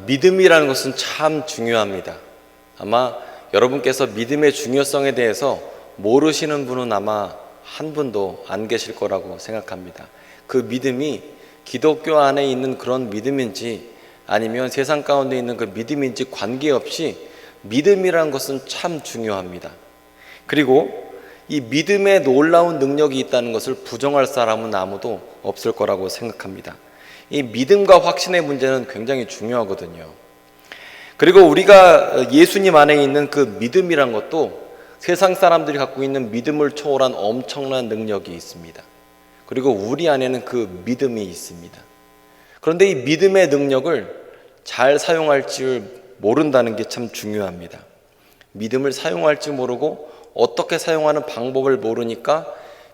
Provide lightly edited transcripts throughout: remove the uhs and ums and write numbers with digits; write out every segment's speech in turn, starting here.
믿음이라는 것은 참 중요합니다. 아마 여러분께서 믿음의 중요성에 대해서 모르시는 분은 아마 한 분도 안 계실 거라고 생각합니다. 그 믿음이 기독교 안에 있는 그런 믿음인지 아니면 세상 가운데 있는 그 믿음인지 관계없이 믿음이라는 것은 참 중요합니다. 그리고 이 믿음에 놀라운 능력이 있다는 것을 부정할 사람은 아무도 없을 거라고 생각합니다. 이 믿음과 확신의 문제는 굉장히 중요하거든요. 그리고 우리가 예수님 안에 있는 그 믿음이란 것도 세상 사람들이 갖고 있는 믿음을 초월한 엄청난 능력이 있습니다. 그리고 우리 안에는 그 믿음이 있습니다. 그런데 이 믿음의 능력을 잘 사용할 줄 모른다는 게 참 중요합니다. 믿음을 사용할 줄 모르고 어떻게 사용하는 방법을 모르니까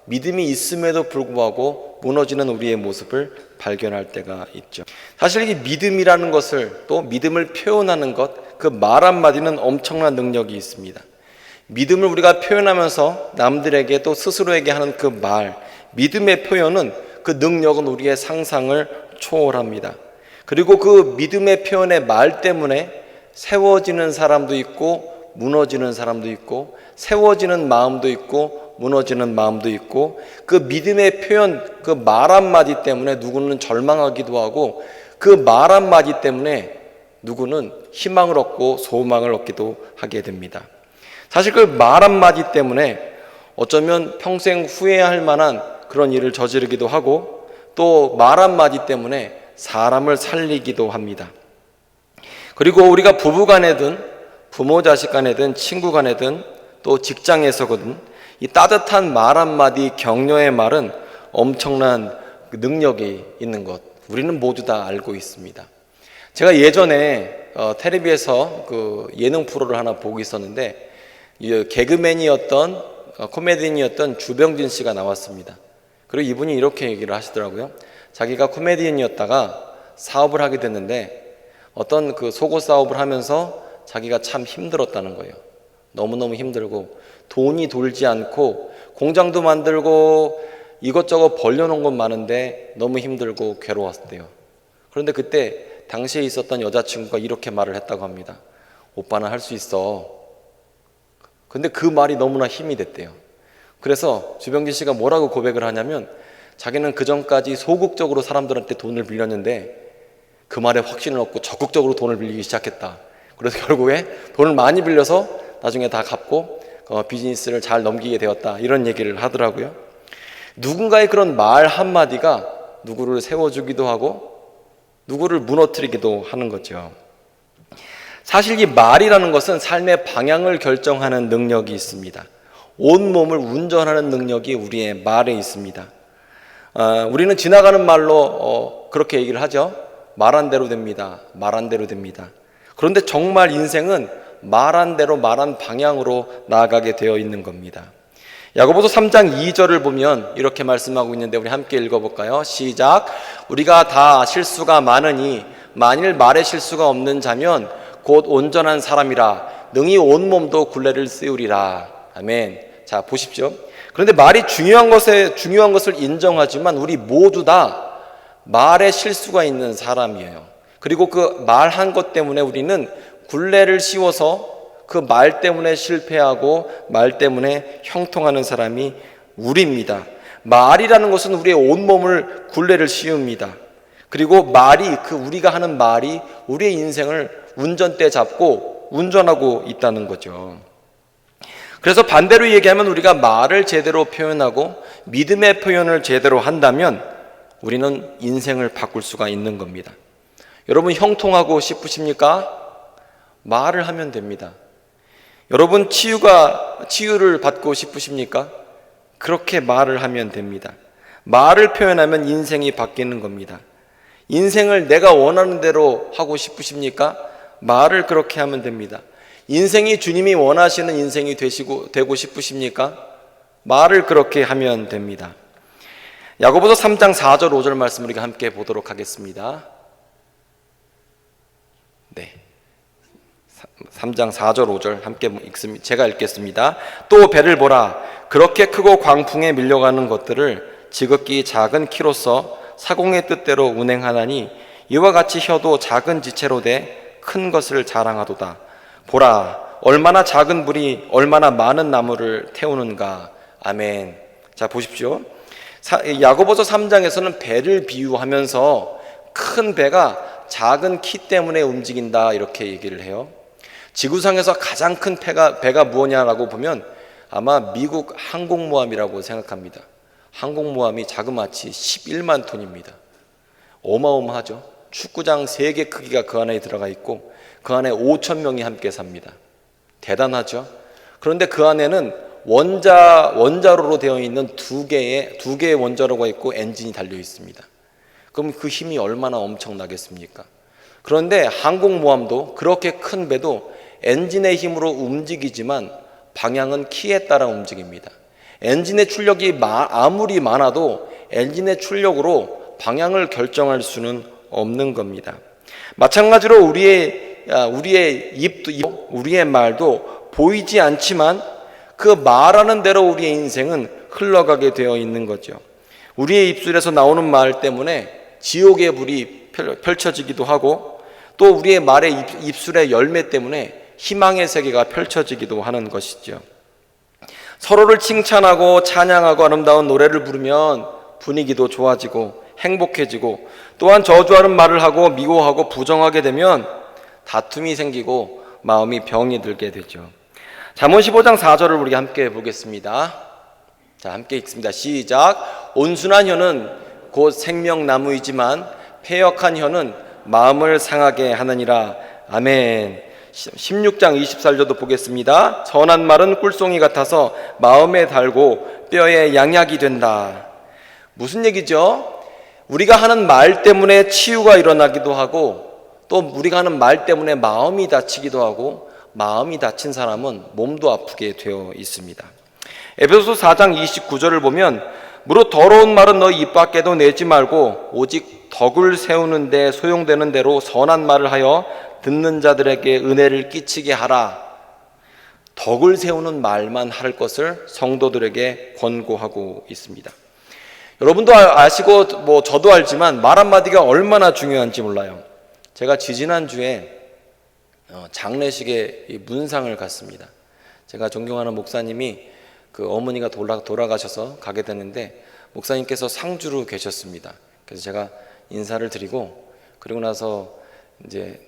믿음이 있음에도 불구하고 무너지는 우리의 모습을 발견할 때가 있죠. 사실 이 믿음이라는 것을, 또 믿음을 표현하는 것, 그 말 한마디는 엄청난 능력이 있습니다. 믿음을 우리가 표현하면서 남들에게 또 스스로에게 하는 그 말, 믿음의 표현은, 그 능력은 우리의 상상을 초월합니다. 그리고 그 믿음의 표현의 말 때문에 세워지는 사람도 있고 무너지는 사람도 있고, 세워지는 마음도 있고 무너지는 마음도 있고, 그 믿음의 표현, 그 말 한마디 때문에 누구는 절망하기도 하고, 그 말 한마디 때문에 누구는 희망을 얻고 소망을 얻기도 하게 됩니다. 사실 그 말 한마디 때문에 어쩌면 평생 후회할 만한 그런 일을 저지르기도 하고, 또 말 한마디 때문에 사람을 살리기도 합니다. 그리고 우리가 부부 간에든 부모 자식 간에든 친구 간에든 또 직장에서거든, 이 따뜻한 말 한마디, 격려의 말은 엄청난 능력이 있는 것, 우리는 모두 다 알고 있습니다. 제가 예전에 텔레비에서 그 예능 프로를 하나 보고 있었는데, 개그맨이었던 코미디언이었던 주병진 씨가 나왔습니다. 그리고 이분이 이렇게 얘기를 하시더라고요. 자기가 코미디언이었다가 사업을 하게 됐는데 어떤 그 속옷 사업을 하면서 자기가 참 힘들었다는 거예요. 너무너무 힘들고 돈이 돌지 않고 공장도 만들고 이것저것 벌려놓은 건 많은데 너무 힘들고 괴로웠대요. 그런데 그때 당시에 있었던 여자친구가 이렇게 말을 했다고 합니다. 오빠는 할 수 있어. 근데 그 말이 너무나 힘이 됐대요. 그래서 주병진 씨가 뭐라고 고백을 하냐면, 자기는 그전까지 소극적으로 사람들한테 돈을 빌렸는데 그 말에 확신을 얻고 적극적으로 돈을 빌리기 시작했다. 그래서 결국에 돈을 많이 빌려서 나중에 다 갚고 비즈니스를 잘 넘기게 되었다, 이런 얘기를 하더라고요. 누군가의 그런 말 한마디가 누구를 세워주기도 하고 누구를 무너뜨리기도 하는 거죠. 사실 이 말이라는 것은 삶의 방향을 결정하는 능력이 있습니다. 온몸을 운전하는 능력이 우리의 말에 있습니다. 우리는 지나가는 말로 그렇게 얘기를 하죠. 말한 대로 됩니다. 말한 대로 됩니다. 그런데 정말 인생은 말한 대로 말한 방향으로 나아가게 되어 있는 겁니다. 야고보서 3장 2절을 보면 이렇게 말씀하고 있는데, 우리 함께 읽어볼까요? 시작. 우리가 다 실수가 많으니 만일 말에 실수가 없는 자면 곧 온전한 사람이라 능히 온몸도 굴레를 씌우리라. 아멘. 자, 보십시오. 그런데 말이 중요한 것을 인정하지만 우리 모두 다 말에 실수가 있는 사람이에요. 그리고 그 말한 것 때문에 우리는 굴레를 씌워서 그 말 때문에 실패하고 말 때문에 형통하는 사람이 우리입니다. 말이라는 것은 우리의 온몸을 굴레를 씌웁니다. 그리고 우리가 하는 말이 우리의 인생을 운전대 잡고 운전하고 있다는 거죠. 그래서 반대로 얘기하면, 우리가 말을 제대로 표현하고 믿음의 표현을 제대로 한다면 우리는 인생을 바꿀 수가 있는 겁니다. 여러분, 형통하고 싶으십니까? 말을 하면 됩니다. 여러분, 치유를 받고 싶으십니까? 그렇게 말을 하면 됩니다. 말을 표현하면 인생이 바뀌는 겁니다. 인생을 내가 원하는 대로 하고 싶으십니까? 말을 그렇게 하면 됩니다. 인생이 주님이 원하시는 인생이 되고 싶으십니까? 말을 그렇게 하면 됩니다. 야고보서 3장 4절 5절 말씀 우리가 함께 보도록 하겠습니다. 네, 3장 4절 5절 함께 읽습니다. 제가 읽겠습니다. 또 배를 보라. 그렇게 크고 광풍에 밀려가는 것들을 지극히 작은 키로서 사공의 뜻대로 운행하나니 이와 같이 혀도 작은 지체로 돼 큰 것을 자랑하도다. 보라, 얼마나 작은 불이 얼마나 많은 나무를 태우는가. 아멘. 자, 보십시오. 야고보서 3장에서는 배를 비유하면서 큰 배가 작은 키 때문에 움직인다 이렇게 얘기를 해요. 지구상에서 가장 큰 배가 무엇냐라고 보면 아마 미국 항공모함이라고 생각합니다. 항공모함이 자그마치 11만 톤입니다. 어마어마하죠. 축구장 3개 크기가 그 안에 들어가 있고 그 안에 5천 명이 함께 삽니다. 대단하죠. 그런데 그 안에는 원자로로 되어 있는 두 개의 원자로가 있고 엔진이 달려 있습니다. 그럼 그 힘이 얼마나 엄청나겠습니까? 그런데 항공모함도 그렇게 큰 배도 엔진의 힘으로 움직이지만 방향은 키에 따라 움직입니다. 엔진의 출력이 아무리 많아도 엔진의 출력으로 방향을 결정할 수는 없는 겁니다. 마찬가지로 우리의 입도 우리의 말도 보이지 않지만 그 말하는 대로 우리의 인생은 흘러가게 되어 있는 거죠. 우리의 입술에서 나오는 말 때문에 지옥의 불이 펼쳐지기도 하고 또 우리의 말의 입술의 열매 때문에 희망의 세계가 펼쳐지기도 하는 것이죠. 서로를 칭찬하고 찬양하고 아름다운 노래를 부르면 분위기도 좋아지고 행복해지고 또한 저주하는 말을 하고 미워하고 부정하게 되면 다툼이 생기고 마음이 병이 들게 되죠. 잠언 15장 4절을 우리 함께 보겠습니다. 자, 함께 읽습니다. 시작. 온순한 혀는 곧 생명나무이지만 패역한 혀는 마음을 상하게 하느니라. 아멘. 16장 24절도 보겠습니다. 선한 말은 꿀송이 같아서 마음에 달고 뼈에 양약이 된다. 무슨 얘기죠? 우리가 하는 말 때문에 치유가 일어나기도 하고 또 우리가 하는 말 때문에 마음이 다치기도 하고 마음이 다친 사람은 몸도 아프게 되어 있습니다. 에베소서 4장 29절을 보면 무릇 더러운 말은 너희 입 밖에도 내지 말고 오직 덕을 세우는 데 소용되는 대로 선한 말을 하여 듣는 자들에게 은혜를 끼치게 하라. 덕을 세우는 말만 할 것을 성도들에게 권고하고 있습니다. 여러분도 아시고 저도 알지만 말 한마디가 얼마나 중요한지 몰라요. 제가 지지난주에 장례식에 문상을 갔습니다. 제가 존경하는 목사님이 그 어머니가 돌아가셔서 가게 됐는데 목사님께서 상주로 계셨습니다. 그래서 제가 인사를 드리고 그리고 나서 이제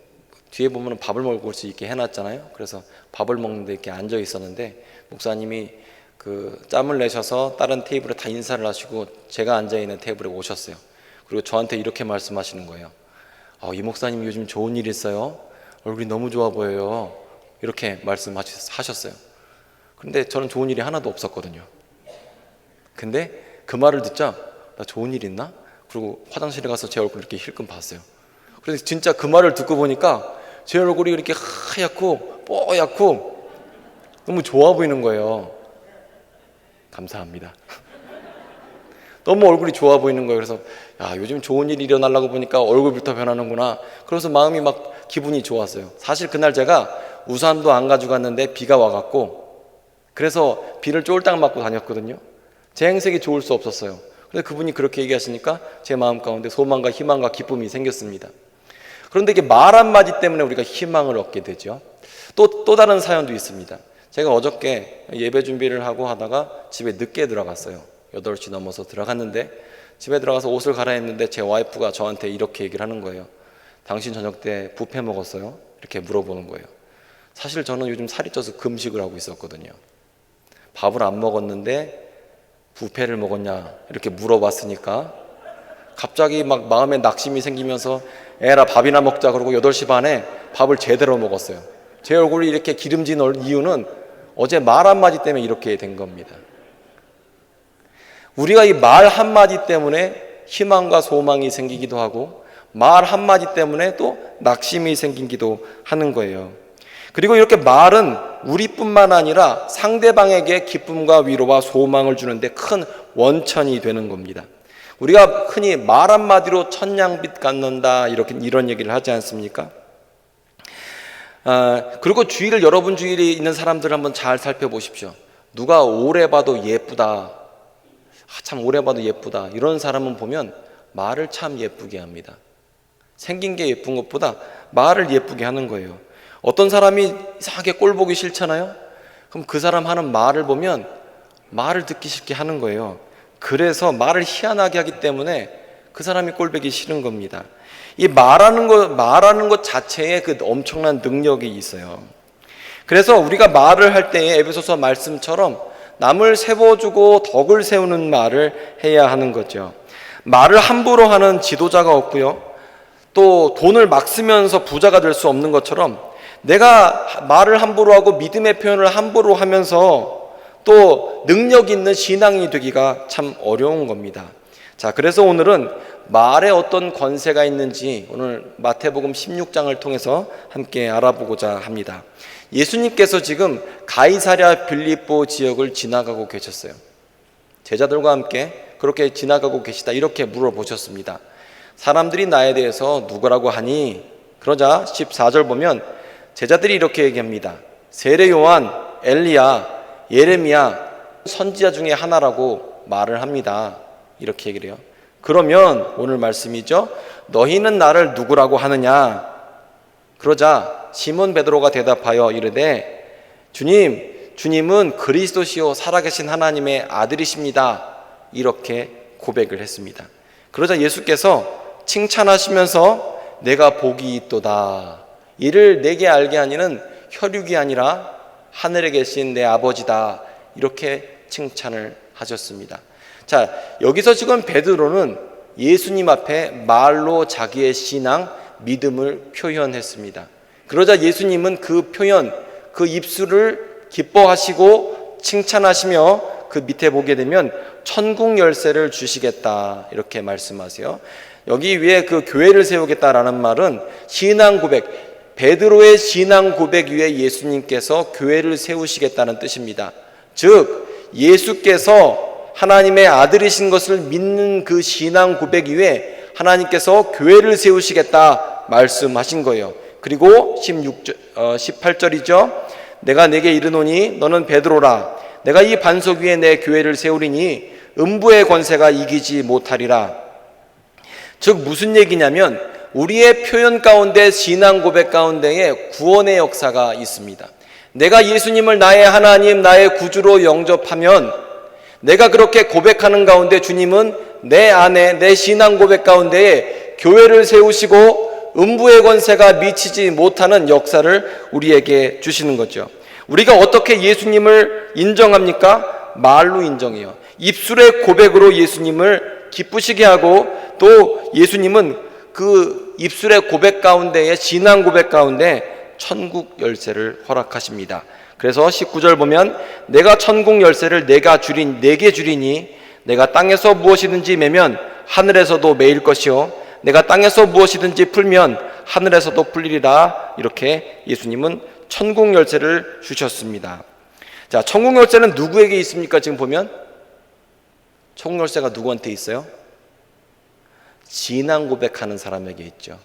뒤에 보면 밥을 먹을 수 있게 해놨잖아요. 그래서 밥을 먹는데 이렇게 앉아 있었는데 목사님이 그 짬을 내셔서 다른 테이블에 다 인사를 하시고 제가 앉아 있는 테이블에 오셨어요. 그리고 저한테 이렇게 말씀하시는 거예요. 이 목사님 요즘 좋은 일 있어요? 얼굴이 너무 좋아 보여요. 이렇게 말씀하셨어요. 그런데 저는 좋은 일이 하나도 없었거든요. 근데 그 말을 듣자 나 좋은 일 있나? 그리고 화장실에 가서 제 얼굴을 이렇게 힐끔 봤어요. 그래서 진짜 그 말을 듣고 보니까 제 얼굴이 이렇게 하얗고 뽀얗고 너무 좋아 보이는 거예요. 감사합니다. 너무 얼굴이 좋아 보이는 거예요. 그래서 요즘 좋은 일이 일어나려고 보니까 얼굴부터 변하는구나. 그래서 마음이 막 기분이 좋았어요. 사실 그날 제가 우산도 안 가져갔는데 비가 와갖고 그래서 비를 쫄딱 맞고 다녔거든요. 제 행색이 좋을 수 없었어요. 근데 그분이 그렇게 얘기하시니까 제 마음 가운데 소망과 희망과 기쁨이 생겼습니다. 그런데 이게 말 한마디 때문에 우리가 희망을 얻게 되죠. 또 다른 사연도 있습니다. 제가 어저께 예배 준비를 하고 하다가 집에 늦게 들어갔어요. 8시 넘어서 들어갔는데 집에 들어가서 옷을 갈아입는데 제 와이프가 저한테 이렇게 얘기를 하는 거예요. 당신 저녁 때 뷔페 먹었어요? 이렇게 물어보는 거예요. 사실 저는 요즘 살이 쪄서 금식을 하고 있었거든요. 밥을 안 먹었는데 뷔페를 먹었냐 이렇게 물어봤으니까 갑자기 막 마음에 낙심이 생기면서 에라 밥이나 먹자 그러고 8시 반에 밥을 제대로 먹었어요. 제 얼굴이 이렇게 기름진 이유는 어제 말 한마디 때문에 이렇게 된 겁니다. 우리가 이 말 한마디 때문에 희망과 소망이 생기기도 하고 말 한마디 때문에 또 낙심이 생기기도 하는 거예요. 그리고 이렇게 말은 우리뿐만 아니라 상대방에게 기쁨과 위로와 소망을 주는데 큰 원천이 되는 겁니다. 우리가 흔히 말 한마디로 천냥빚 갚는다 이런 얘기를 하지 않습니까? 그리고 여러분 주위에 있는 사람들을 한번 잘 살펴보십시오. 누가 오래 봐도 예쁘다, 참 오래 봐도 예쁘다 이런 사람은 보면 말을 참 예쁘게 합니다. 생긴 게 예쁜 것보다 말을 예쁘게 하는 거예요. 어떤 사람이 이상하게 꼴 보기 싫잖아요. 그럼 그 사람 하는 말을 보면 말을 듣기 싫게 하는 거예요. 그래서 말을 희한하게 하기 때문에 그 사람이 꼴 보기 싫은 겁니다. 이 말하는 것 자체에 그 엄청난 능력이 있어요. 그래서 우리가 말을 할 때에 에베소서 말씀처럼 남을 세워주고 덕을 세우는 말을 해야 하는 거죠. 말을 함부로 하는 지도자가 없고요. 또 돈을 막 쓰면서 부자가 될 수 없는 것처럼 내가 말을 함부로 하고 믿음의 표현을 함부로 하면서 또 능력 있는 신앙이 되기가 참 어려운 겁니다. 자, 그래서 오늘은 말에 어떤 권세가 있는지 오늘 마태복음 16장을 통해서 함께 알아보고자 합니다. 예수님께서 지금 가이사랴 빌립보 지역을 지나가고 계셨어요. 제자들과 함께 그렇게 지나가고 계시다 이렇게 물어보셨습니다. 사람들이 나에 대해서 누구라고 하니? 그러자 14절 보면 제자들이 이렇게 얘기합니다. 세례 요한, 엘리야, 예레미야 선지자 중에 하나라고 말을 합니다. 이렇게 얘기를 해요. 그러면 오늘 말씀이죠. 너희는 나를 누구라고 하느냐? 그러자 시몬 베드로가 대답하여 이르되 주님은 그리스도시요 살아계신 하나님의 아들이십니다. 이렇게 고백을 했습니다. 그러자 예수께서 칭찬하시면서 내가 복이 있도다. 이를 내게 알게 하니는 혈육이 아니라 하늘에 계신 내 아버지다. 이렇게 칭찬을 하셨습니다. 자, 여기서 지금 베드로는 예수님 앞에 말로 자기의 신앙, 믿음을 표현했습니다. 그러자 예수님은 그 표현, 그 입술을 기뻐하시고 칭찬하시며 그 밑에 보게 되면 천국 열쇠를 주시겠다 이렇게 말씀하세요. 여기 위에 그 교회를 세우겠다라는 말은 신앙 고백, 베드로의 신앙 고백 위에 예수님께서 교회를 세우시겠다는 뜻입니다. 즉 예수께서 하나님의 아들이신 것을 믿는 그 신앙 고백 위에 하나님께서 교회를 세우시겠다 말씀하신 거예요. 그리고 18절이죠. 내가 내게 이르노니 너는 베드로라. 내가 이 반석 위에 내 교회를 세우리니 음부의 권세가 이기지 못하리라. 즉 무슨 얘기냐면 우리의 표현 가운데 신앙 고백 가운데에 구원의 역사가 있습니다. 내가 예수님을 나의 하나님, 나의 구주로 영접하면 내가 그렇게 고백하는 가운데 주님은 내 안에 내 신앙 고백 가운데에 교회를 세우시고 음부의 권세가 미치지 못하는 역사를 우리에게 주시는 거죠. 우리가 어떻게 예수님을 인정합니까? 말로 인정해요. 입술의 고백으로 예수님을 기쁘시게 하고 또 예수님은 그 입술의 고백 가운데에 신앙 고백 가운데 천국 열쇠를 허락하십니다. 그래서 19절 보면 내가 천국 열쇠를 내게 주리니 내가 땅에서 무엇이든지 매면 하늘에서도 매일 것이요 내가 땅에서 무엇이든지 풀면 하늘에서도 풀리리라. 이렇게 예수님은 천국 열쇠를 주셨습니다. 자, 천국 열쇠는 누구에게 있습니까? 지금 보면 천국 열쇠가 누구한테 있어요? 신앙 고백하는 사람에게 있죠.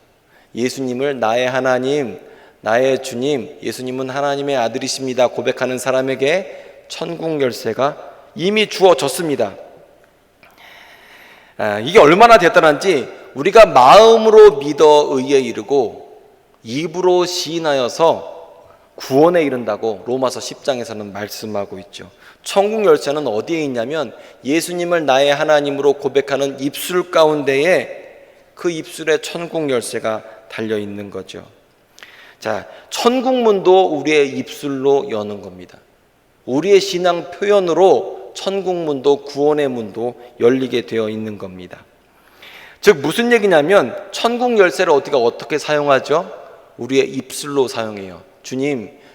예수님을 나의 하나님, 나의 주님, 예수님은 하나님의 아들이십니다 고백하는 사람에게 천국 열쇠가 이미 주어졌습니다. 이게 얼마나 대단한지 우리가 마음으로 믿어 의에 이르고 입으로 시인하여서 구원에 이른다고 로마서 10장에서는 말씀하고 있죠. 천국 열쇠는 어디에 있냐면 예수님을 나의 하나님으로 고백하는 입술 가운데에 그 입술에 천국 열쇠가 달려 있는 거죠. 자, 천국 문도 우리의 입술로 여는 겁니다. 우리의 신앙 표현으로 천국 문도 구원의 문도 열리게 되어 있는 겁니다. 즉 무슨 얘기냐면 천국 열쇠를 어떻게 사용하죠? 우리의 입술로 사용해요.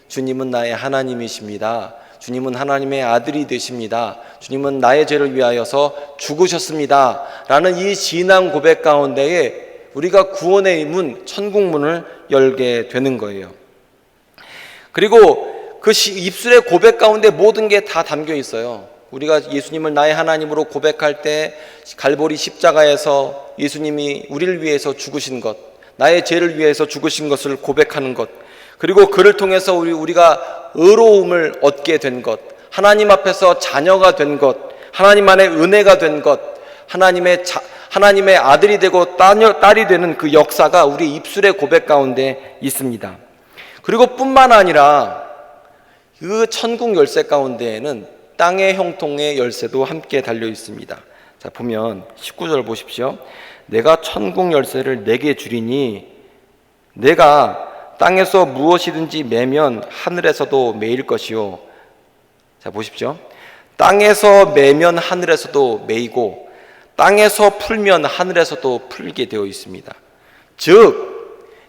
주님은 나의 하나님이십니다. 주님은 하나님의 아들이 되십니다. 주님은 나의 죄를 위하여서 죽으셨습니다. 라는 이 신앙 고백 가운데에 우리가 구원의 문, 천국 문을 열게 되는 거예요. 그리고 그 입술의 고백 가운데 모든 게 다 담겨 있어요. 우리가 예수님을 나의 하나님으로 고백할 때 갈보리 십자가에서 예수님이 우리를 위해서 죽으신 것, 나의 죄를 위해서 죽으신 것을 고백하는 것, 그리고 그를 통해서 우리가 의로움을 얻게 된 것, 하나님 앞에서 자녀가 된 것, 하나님 안에 은혜가 된 것, 하나님의 아들이 되고 딸이 되는 그 역사가 우리 입술의 고백 가운데 있습니다. 그리고 뿐만 아니라 그 천국 열쇠 가운데에는 땅의 형통의 열쇠도 함께 달려 있습니다. 자, 보면 19절 보십시오. 내가 천국 열쇠를 내게 주리니 내가 땅에서 무엇이든지 매면 하늘에서도 매일 것이요. 자, 보십시오. 땅에서 매면 하늘에서도 매이고 땅에서 풀면 하늘에서도 풀게 되어 있습니다. 즉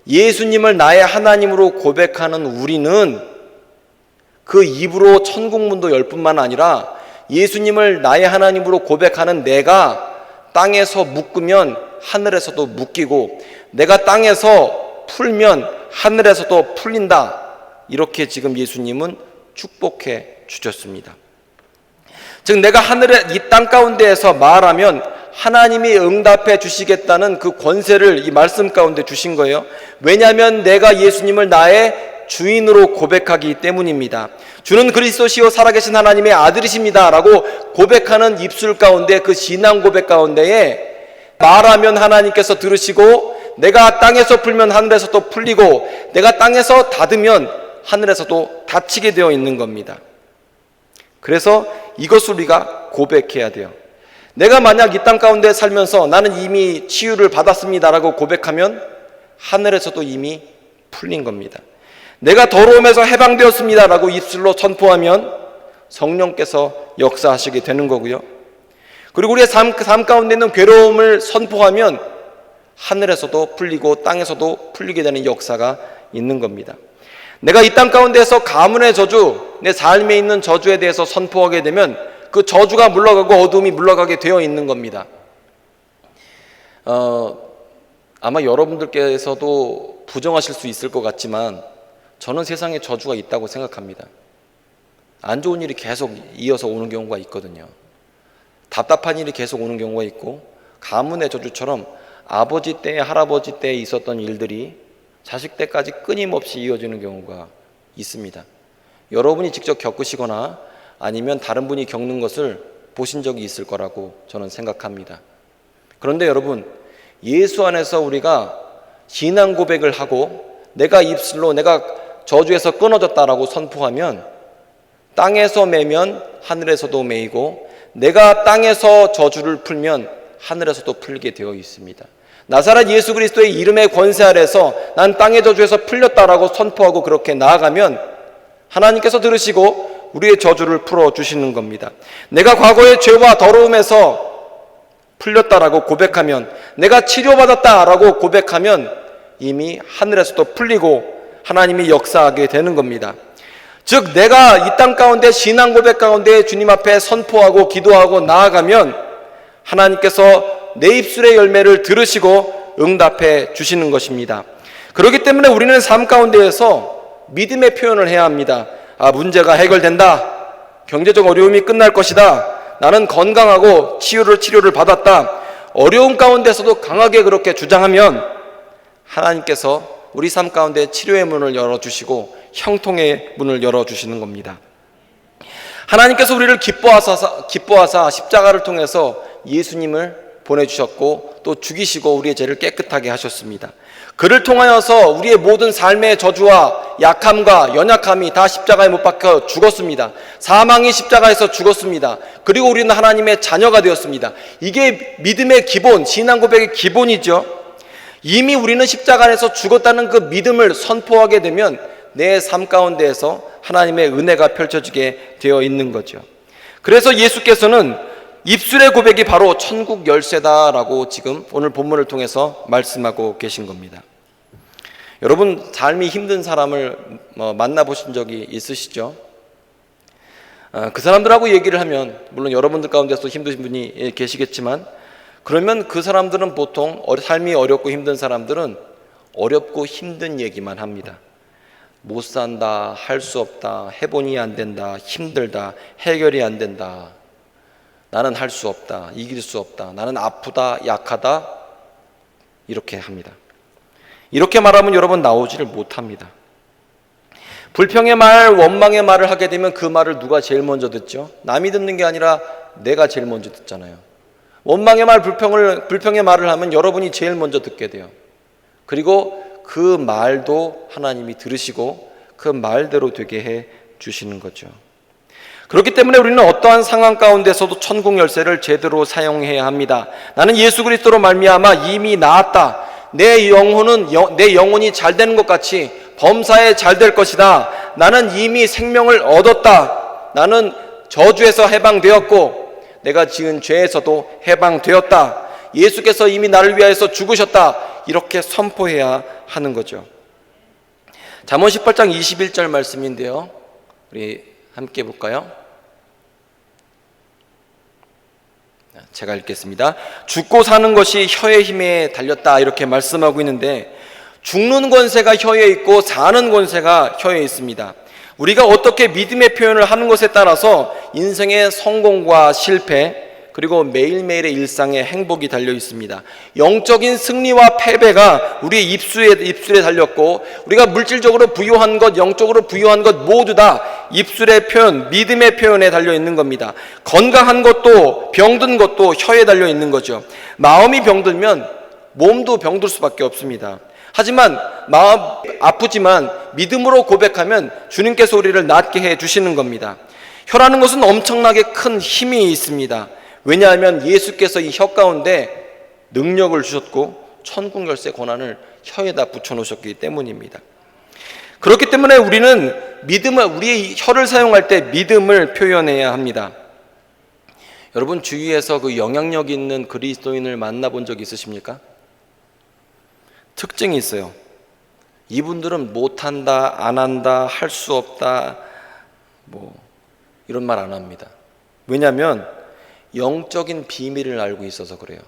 예수님을 나의 하나님으로 고백하는 우리는 그 입으로 천국문도 열 뿐만 아니라 예수님을 나의 하나님으로 고백하는 내가 땅에서 묶으면 하늘에서도 묶이고 내가 땅에서 풀면 하늘에서도 풀린다. 이렇게 지금 예수님은 축복해 주셨습니다. 즉 내가 이 땅 가운데에서 말하면 하나님이 응답해 주시겠다는 그 권세를 이 말씀 가운데 주신 거예요. 왜냐하면 내가 예수님을 나의 주인으로 고백하기 때문입니다. 주는 그리스도시요 살아계신 하나님의 아들이십니다 라고 고백하는 입술 가운데, 그 신앙 고백 가운데에 말하면 하나님께서 들으시고 내가 땅에서 풀면 하늘에서도 풀리고 내가 땅에서 닫으면 하늘에서도 닫히게 되어 있는 겁니다. 그래서 이것을 우리가 고백해야 돼요. 내가 만약 이 땅 가운데 살면서 나는 이미 치유를 받았습니다라고 고백하면 하늘에서도 이미 풀린 겁니다. 내가 더러움에서 해방되었습니다라고 입술로 선포하면 성령께서 역사하시게 되는 거고요. 그리고 우리의 삶 가운데 있는 괴로움을 선포하면 하늘에서도 풀리고 땅에서도 풀리게 되는 역사가 있는 겁니다. 내가 이 땅 가운데에서 가문의 저주, 내 삶에 있는 저주에 대해서 선포하게 되면 그 저주가 물러가고 어둠이 물러가게 되어 있는 겁니다. 아마 여러분들께서도 부정하실 수 있을 것 같지만 저는 세상에 저주가 있다고 생각합니다. 안 좋은 일이 계속 이어서 오는 경우가 있거든요. 답답한 일이 계속 오는 경우가 있고 가문의 저주처럼 아버지 때, 할아버지 때 있었던 일들이 자식 때까지 끊임없이 이어지는 경우가 있습니다. 여러분이 직접 겪으시거나 아니면 다른 분이 겪는 것을 보신 적이 있을 거라고 저는 생각합니다. 그런데 여러분, 예수 안에서 우리가 신앙 고백을 하고 내가 입술로 내가 저주에서 끊어졌다라고 선포하면 땅에서 매면 하늘에서도 매이고 내가 땅에서 저주를 풀면 하늘에서도 풀게 되어 있습니다. 나사렛 예수 그리스도의 이름의 권세 아래서 난 땅의 저주에서 풀렸다라고 선포하고 그렇게 나아가면 하나님께서 들으시고 우리의 저주를 풀어주시는 겁니다. 내가 과거의 죄와 더러움에서 풀렸다라고 고백하면, 내가 치료받았다라고 고백하면 이미 하늘에서도 풀리고 하나님이 역사하게 되는 겁니다. 즉 내가 이 땅 가운데 신앙 고백 가운데 주님 앞에 선포하고 기도하고 나아가면 하나님께서 내 입술의 열매를 들으시고 응답해 주시는 것입니다. 그렇기 때문에 우리는 삶 가운데에서 믿음의 표현을 해야 합니다. 문제가 해결된다. 경제적 어려움이 끝날 것이다. 나는 건강하고 치료를 받았다. 어려움 가운데서도 강하게 그렇게 주장하면 하나님께서 우리 삶 가운데 치료의 문을 열어주시고 형통의 문을 열어주시는 겁니다. 하나님께서 우리를 기뻐하사 십자가를 통해서 예수님을 보내주셨고 또 죽이시고 우리의 죄를 깨끗하게 하셨습니다. 그를 통하여서 우리의 모든 삶의 저주와 약함과 연약함이 다 십자가에 못 박혀 죽었습니다. 사망이 십자가에서 죽었습니다. 그리고 우리는 하나님의 자녀가 되었습니다. 이게 믿음의 기본, 신앙 고백의 기본이죠. 이미 우리는 십자가 안에서 죽었다는 그 믿음을 선포하게 되면 내 삶 가운데에서 하나님의 은혜가 펼쳐지게 되어 있는 거죠. 그래서 예수께서는 입술의 고백이 바로 천국 열쇠다라고 지금 오늘 본문을 통해서 말씀하고 계신 겁니다. 여러분, 삶이 힘든 사람을 만나보신 적이 있으시죠? 그 사람들하고 얘기를 하면 물론 여러분들 가운데서 힘드신 분이 계시겠지만 그러면 그 사람들은 보통 삶이 어렵고 힘든 사람들은 어렵고 힘든 얘기만 합니다. 못 산다, 할 수 없다, 해보니 안 된다, 힘들다, 해결이 안 된다, 나는 할 수 없다, 이길 수 없다, 나는 아프다, 약하다, 이렇게 합니다. 이렇게 말하면 여러분 나오지를 못합니다. 불평의 말, 원망의 말을 하게 되면 그 말을 누가 제일 먼저 듣죠? 남이 듣는 게 아니라 내가 제일 먼저 듣잖아요. 원망의 말, 불평의 말을 하면 여러분이 제일 먼저 듣게 돼요. 그리고 그 말도 하나님이 들으시고 그 말대로 되게 해 주시는 거죠. 그렇기 때문에 우리는 어떠한 상황 가운데서도 천국 열쇠를 제대로 사용해야 합니다. 나는 예수 그리스도로 말미암아 이미 나았다. 내 영혼이 잘 되는 것 같이 범사에 잘 될 것이다. 나는 이미 생명을 얻었다. 나는 저주에서 해방되었고 내가 지은 죄에서도 해방되었다. 예수께서 이미 나를 위하여서 죽으셨다. 이렇게 선포해야 하는 거죠. 잠언 18장 21절 말씀인데요, 우리 함께 볼까요? 제가 읽겠습니다. 죽고 사는 것이 혀의 힘에 달렸다, 이렇게 말씀하고 있는데, 죽는 권세가 혀에 있고 사는 권세가 혀에 있습니다. 우리가 어떻게 믿음의 표현을 하는 것에 따라서 인생의 성공과 실패, 그리고 매일매일의 일상에 행복이 달려 있습니다. 영적인 승리와 패배가 우리의 입술에 달렸고, 우리가 물질적으로 부유한 것, 영적으로 부유한 것 모두 다 입술의 표현, 믿음의 표현에 달려 있는 겁니다. 건강한 것도 병든 것도 혀에 달려 있는 거죠. 마음이 병들면 몸도 병들 수밖에 없습니다. 하지만 마음 아프지만 믿음으로 고백하면 주님께서 우리를 낫게 해 주시는 겁니다. 혀라는 것은 엄청나게 큰 힘이 있습니다. 왜냐하면 예수께서 이 혀 가운데 능력을 주셨고 천국 열쇠 권한을 혀에다 붙여놓으셨기 때문입니다. 그렇기 때문에 우리는 우리의 혀를 사용할 때 믿음을 표현해야 합니다. 여러분 주위에서 그 영향력 있는 그리스도인을 만나본 적 있으십니까? 특징이 있어요. 이분들은 못한다, 안 한다, 할 수 없다, 이런 말 안 합니다. 왜냐하면 영적인 비밀을 알고 있어서 그래요.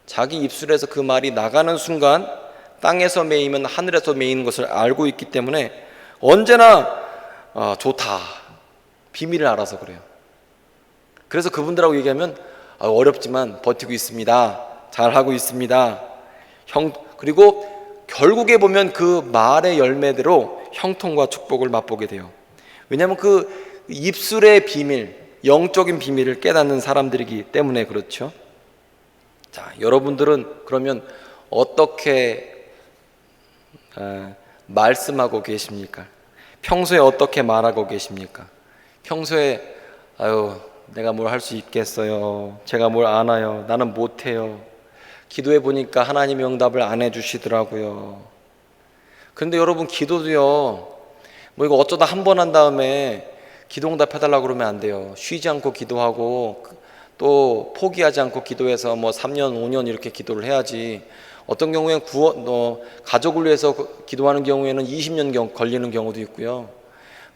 자기 입술에서 그 말이 나가는 순간 땅에서 매이면 하늘에서 매이는 것을 알고 있기 때문에 언제나 좋다, 비밀을 알아서 그래요. 그래서 그분들하고 얘기하면 어렵지만 버티고 있습니다, 잘하고 있습니다, 그리고 결국에 보면 그 말의 열매대로 형통과 축복을 맛보게 돼요. 왜냐하면 그 입술의 비밀, 영적인 비밀을 깨닫는 사람들이기 때문에 그렇죠. 자, 여러분들은 그러면 어떻게 말씀하고 계십니까? 평소에 어떻게 말하고 계십니까? 평소에 내가 뭘 할 수 있겠어요, 제가 뭘 아나요, 나는 못해요, 기도해 보니까 하나님이 응답을 안 해주시더라고요. 그런데 여러분 기도도요, 이거 어쩌다 한 번 한 다음에 기도 응답해달라고 그러면 안 돼요. 쉬지 않고 기도하고 또 포기하지 않고 기도해서 3년 5년 이렇게 기도를 해야지. 어떤 경우에는 가족을 위해서 기도하는 경우에는 20년 걸리는 경우도 있고요,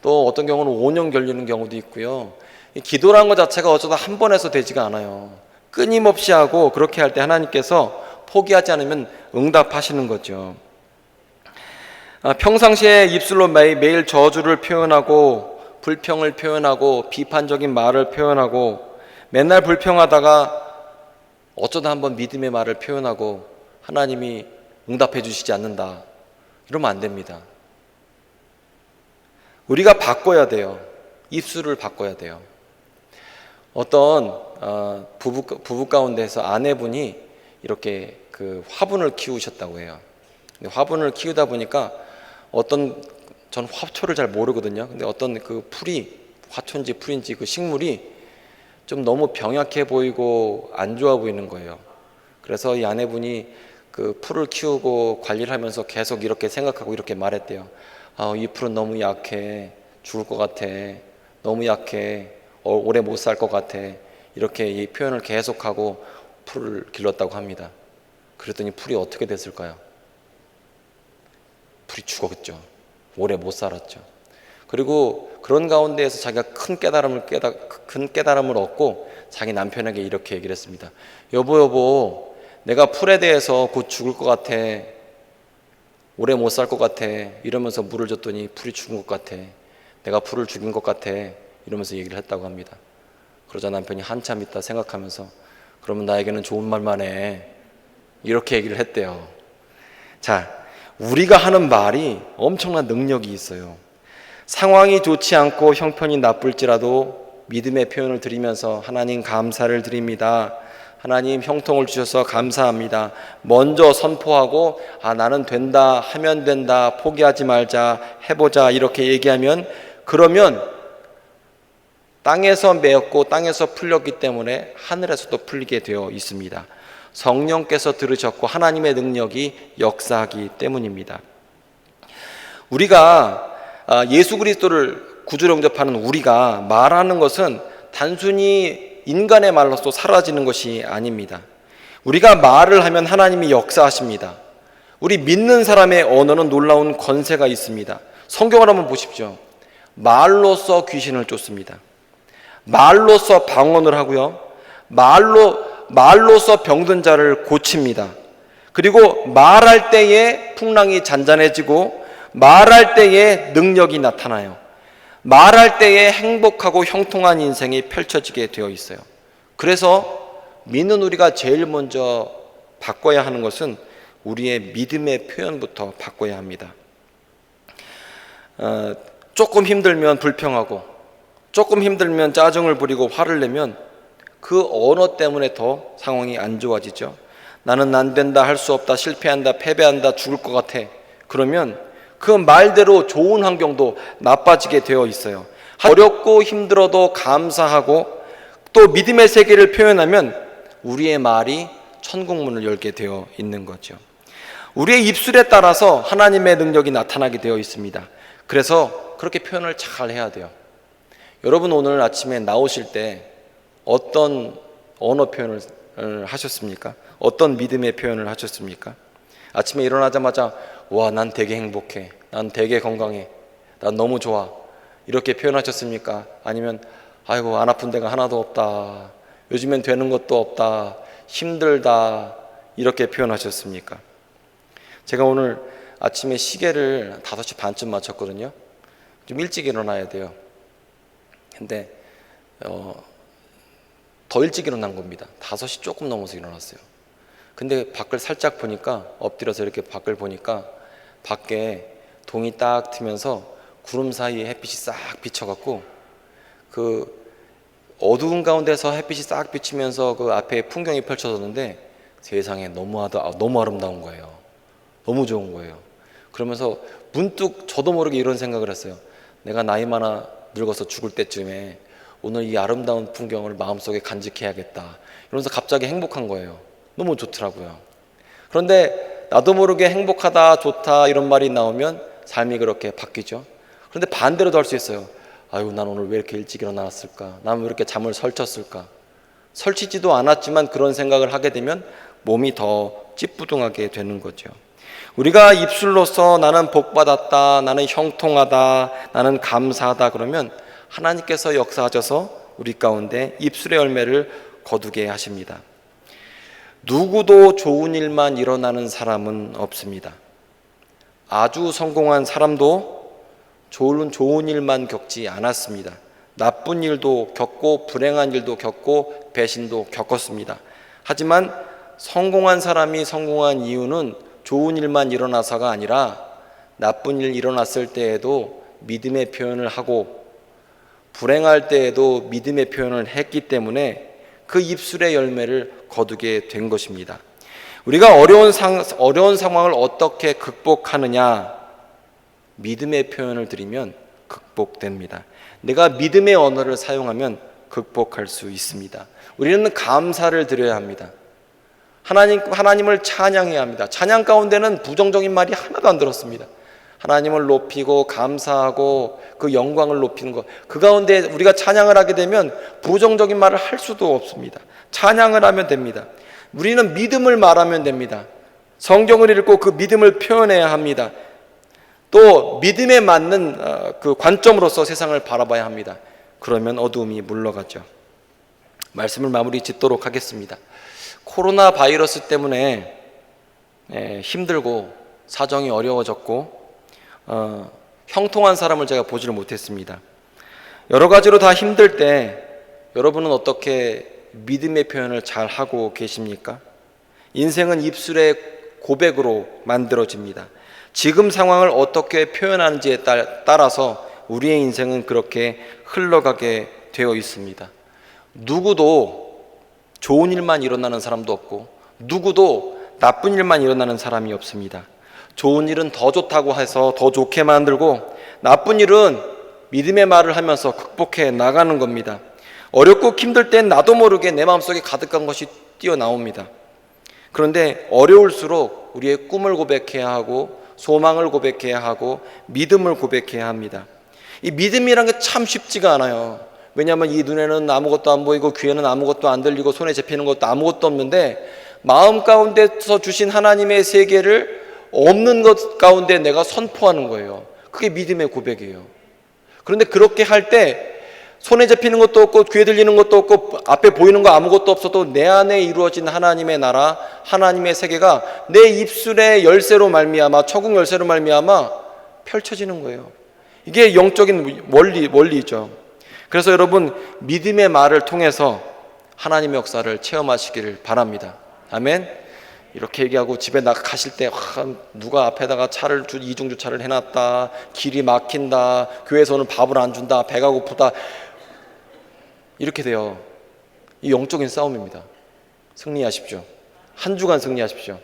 또 어떤 경우는 5년 걸리는 경우도 있고요. 기도라는 것 자체가 어쩌다 한 번 해서 되지가 않아요. 끊임없이 하고, 그렇게 할 때 하나님께서 포기하지 않으면 응답하시는 거죠. 평상시에 입술로 매일 저주를 표현하고 불평을 표현하고 비판적인 말을 표현하고 맨날 불평하다가 어쩌다 한번 믿음의 말을 표현하고 하나님이 응답해 주시지 않는다, 이러면 안 됩니다. 우리가 바꿔야 돼요. 입술을 바꿔야 돼요. 어떤 부부 가운데서 아내분이 이렇게 그 화분을 키우셨다고 해요. 근데 화분을 키우다 보니까 전 화초를 잘 모르거든요. 근데 어떤 그 풀이, 화초인지 풀인지 그 식물이 좀 너무 병약해 보이고 안 좋아 보이는 거예요. 그래서 이 아내분이 그 풀을 키우고 관리를 하면서 계속 이렇게 생각하고 이렇게 말했대요. 이 풀은 너무 약해, 죽을 것 같아, 너무 약해, 오래 못 살 것 같아, 이렇게 이 표현을 계속하고 풀을 길렀다고 합니다. 그랬더니 풀이 어떻게 됐을까요? 풀이 죽었죠. 오래 못 살았죠. 그리고 그런 가운데에서 자기가 큰 깨달음을 얻고 자기 남편에게 이렇게 얘기를 했습니다. 여보, 내가 풀에 대해서 곧 죽을 것 같아, 오래 못 살 것 같아, 이러면서 물을 줬더니 풀이 죽은 것 같아, 내가 풀을 죽인 것 같아, 이러면서 얘기를 했다고 합니다. 그러자 남편이 한참 있다 생각하면서 그러면 나에게는 좋은 말만 해, 이렇게 얘기를 했대요. 자, 우리가 하는 말이 엄청난 능력이 있어요. 상황이 좋지 않고 형편이 나쁠지라도 믿음의 표현을 드리면서 하나님 감사를 드립니다, 하나님 형통을 주셔서 감사합니다. 먼저 선포하고 나는 된다, 하면 된다, 포기하지 말자, 해보자 이렇게 얘기하면 그러면 땅에서 메었고 땅에서 풀렸기 때문에 하늘에서도 풀리게 되어 있습니다. 성령께서 들으셨고 하나님의 능력이 역사하기 때문입니다. 우리가 예수 그리스도를 구주로 영접하는 우리가 말하는 것은 단순히 인간의 말로서 사라지는 것이 아닙니다. 우리가 말을 하면 하나님이 역사하십니다. 우리 믿는 사람의 언어는 놀라운 권세가 있습니다. 성경을 한번 보십시오. 말로써 귀신을 쫓습니다. 말로써 방언을 하고요. 말로써 병든 자를 고칩니다. 그리고 말할 때에 풍랑이 잔잔해지고 말할 때에 능력이 나타나요. 말할 때에 행복하고 형통한 인생이 펼쳐지게 되어 있어요. 그래서 믿는 우리가 제일 먼저 바꿔야 하는 것은 우리의 믿음의 표현부터 바꿔야 합니다. 조금 힘들면 불평하고 조금 힘들면 짜증을 부리고 화를 내면 그 언어 때문에 더 상황이 안 좋아지죠. 나는 안 된다, 할 수 없다, 실패한다, 패배한다, 죽을 것 같아. 그러면 그 말대로 좋은 환경도 나빠지게 되어 있어요. 어렵고 힘들어도 감사하고 또 믿음의 세계를 표현하면 우리의 말이 천국문을 열게 되어 있는 거죠. 우리의 입술에 따라서 하나님의 능력이 나타나게 되어 있습니다. 그래서 그렇게 표현을 잘 해야 돼요. 여러분 오늘 아침에 나오실 때 어떤 언어 표현을 하셨습니까? 어떤 믿음의 표현을 하셨습니까? 아침에 일어나자마자 와, 난 되게 행복해, 난 되게 건강해, 난 너무 좋아 이렇게 표현하셨습니까? 아니면 아이고 안 아픈 데가 하나도 없다, 요즘엔 되는 것도 없다, 힘들다 이렇게 표현하셨습니까? 제가 오늘 아침에 시계를 5시 반쯤 맞췄거든요. 좀 일찍 일어나야 돼요. 근데 더 일찍 일어난 겁니다. 5시 조금 넘어서 일어났어요. 근데 밖을 살짝 보니까, 엎드려서 이렇게 밖을 보니까 밖에 동이 딱 트면서 구름 사이에 햇빛이 싹 비쳐갖고 그 어두운 가운데서 햇빛이 싹 비치면서 그 앞에 풍경이 펼쳐졌는데 세상에 너무 아름다운 거예요. 너무 좋은 거예요. 그러면서 문득 저도 모르게 이런 생각을 했어요. 내가 나이 많아 늙어서 죽을 때쯤에 오늘 이 아름다운 풍경을 마음속에 간직해야겠다 이러면서 갑자기 행복한 거예요. 너무 좋더라고요. 그런데 나도 모르게 행복하다, 좋다 이런 말이 나오면 삶이 그렇게 바뀌죠. 그런데 반대로도 할 수 있어요. 아유, 난 오늘 왜 이렇게 일찍 일어났을까? 난 왜 이렇게 잠을 설쳤을까? 설치지도 않았지만 그런 생각을 하게 되면 몸이 더 찌뿌둥하게 되는 거죠. 우리가 입술로서 나는 복받았다, 나는 형통하다, 나는 감사하다 그러면 하나님께서 역사하셔서 우리 가운데 입술의 열매를 거두게 하십니다. 누구도 좋은 일만 일어나는 사람은 없습니다. 아주 성공한 사람도 좋은 일만 겪지 않았습니다. 나쁜 일도 겪고 불행한 일도 겪고 배신도 겪었습니다. 하지만 성공한 사람이 성공한 이유는 좋은 일만 일어나서가 아니라 나쁜 일 일어났을 때에도 믿음의 표현을 하고 불행할 때에도 믿음의 표현을 했기 때문에 그 입술의 열매를 거두게 된 것입니다. 우리가 어려운 상황을 어떻게 극복하느냐? 믿음의 표현을 드리면 극복됩니다. 내가 믿음의 언어를 사용하면 극복할 수 있습니다. 우리는 감사를 드려야 합니다. 하나님을 찬양해야 합니다. 찬양 가운데는 부정적인 말이 하나도 안 들었습니다. 하나님을 높이고 감사하고 그 영광을 높이는 것, 그 가운데 우리가 찬양을 하게 되면 부정적인 말을 할 수도 없습니다. 찬양을 하면 됩니다. 우리는 믿음을 말하면 됩니다. 성경을 읽고 그 믿음을 표현해야 합니다. 또 믿음에 맞는 그 관점으로서 세상을 바라봐야 합니다. 그러면 어두움이 물러가죠. 말씀을 마무리 짓도록 하겠습니다. 코로나 바이러스 때문에 힘들고 사정이 어려워졌고 형통한 사람을 제가 보지를 못했습니다. 여러 가지로 다 힘들 때 여러분은 어떻게 믿음의 표현을 잘 하고 계십니까? 인생은 입술의 고백으로 만들어집니다. 지금 상황을 어떻게 표현하는지에 따라서 우리의 인생은 그렇게 흘러가게 되어 있습니다. 누구도 좋은 일만 일어나는 사람도 없고 누구도 나쁜 일만 일어나는 사람이 없습니다. 좋은 일은 더 좋다고 해서 더 좋게 만들고 나쁜 일은 믿음의 말을 하면서 극복해 나가는 겁니다. 어렵고 힘들 땐 나도 모르게 내 마음속에 가득한 것이 뛰어나옵니다. 그런데 어려울수록 우리의 꿈을 고백해야 하고 소망을 고백해야 하고 믿음을 고백해야 합니다. 이 믿음이란 게 참 쉽지가 않아요. 왜냐하면 이 눈에는 아무것도 안 보이고 귀에는 아무것도 안 들리고 손에 잡히는 것도 아무것도 없는데 마음 가운데서 주신 하나님의 세계를 없는 것 가운데 내가 선포하는 거예요. 그게 믿음의 고백이에요. 그런데 그렇게 할 때 손에 잡히는 것도 없고 귀에 들리는 것도 없고 앞에 보이는 거 아무것도 없어도 내 안에 이루어진 하나님의 나라, 하나님의 세계가 내 입술의 열쇠로 말미암아, 천국 열쇠로 말미암아 펼쳐지는 거예요. 이게 영적인 원리죠. 그래서 여러분 믿음의 말을 통해서 하나님의 역사를 체험하시기를 바랍니다. 아멘. 이렇게 얘기하고 집에 가실 때 누가 앞에다가 차를 이중주차를 해놨다, 길이 막힌다, 교회에서는 밥을 안 준다, 배가 고프다, 이렇게 돼요. 이 영적인 싸움입니다. 승리하십시오. 한 주간 승리하십시오.